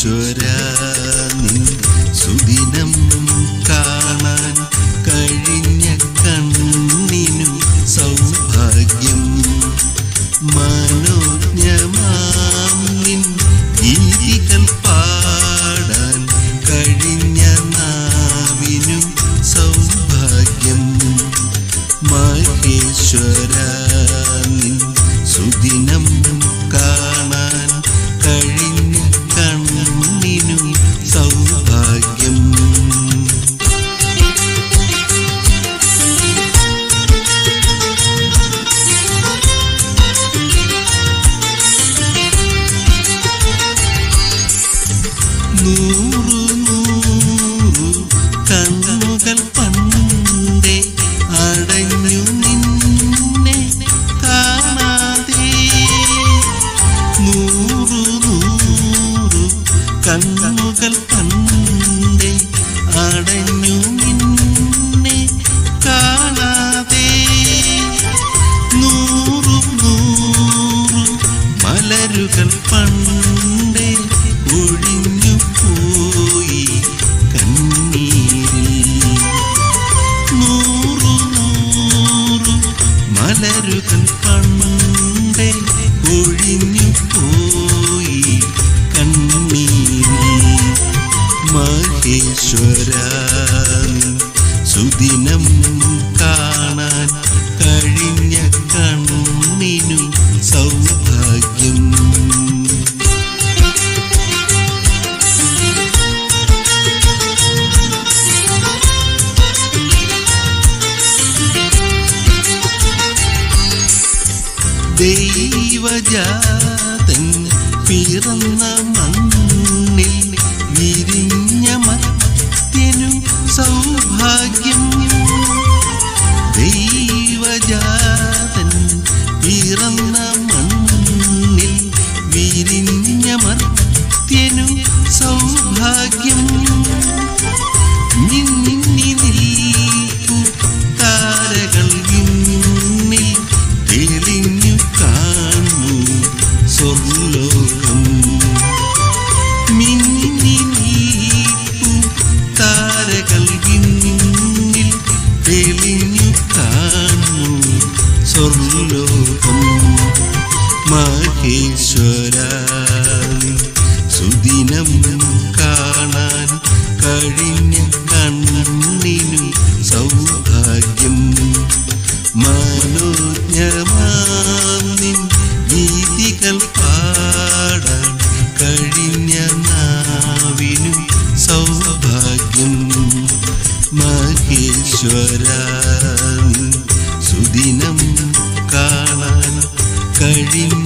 മഹേശ്വരാ നിൻ സുദിനം കാണാൻ കഴിഞ്ഞ കണ്ണിനു സൗഭാഗ്യം. മനോജ്ഞമാം നിൻ ഗീതികൾ പാടാൻ കഴിഞ്ഞ നാവിനു സൗഭാഗ്യം. മഹേശ്വരാ നിൻ സുദിനം കാണാൻ കഴിഞ്ഞ കണ്ണിനു സൗഭാഗ്യം. നൂറു നൂറു കണ്ണുകൾ പണ്ടേ അടഞ്ഞു നിന്നെ കാണാതെ. നൂറു നൂറു കണ്ണുകൾ പണ്ടേ അടഞ്ഞു നിന്നെ കാണാതെ. നൂറു നൂറു മലരുകൾ പണ്ടേ ഒഴിഞ്ഞു പോയി കണ്ണീരിൽ. നൂറു നൂറു മലരുകൾ പണ്ടേ ഒഴിഞ്ഞു പോയി കണ്ണീരിൽ. മഹേശ്വരാ സുദിനം കാണാൻ കഴിഞ്ഞ കണ്ണിനു സൗഭാഗ്യം. ദൈവജാതൻ പിറന്ന മണ്ണിൽ വിരിഞ്ഞ മർത്യനു സൗഭാഗ്യം. ദൈവജാതൻ പിറന്ന മണ്ണിൽ വിരിഞ്ഞ മർത്യനു സൗഭാഗ്യം. മിന്നി നിൽപ്പു താരകൾ ഇന്നിൽ തെളിഞ്ഞു കാണു സ്വർലോകം. മിന്നി നിൽപ്പു താരകൾ ഇന്നിൽ തെളിഞ്ഞു കാണു സ്വർലോകം. മഹേശ്വരാ സുദിനം കാണാൻ കഴിഞ്ഞ കണ്ണിനു സൗഭാഗ്യം. മനോജ്ഞമാം നിൻ ഗീതികൾ പാടാൻ കഴിഞ്ഞ നാവിനു സൗഭാഗ്യം. മഹേശ്വരാ സുദിനം കാണാൻ കഴിഞ്ഞ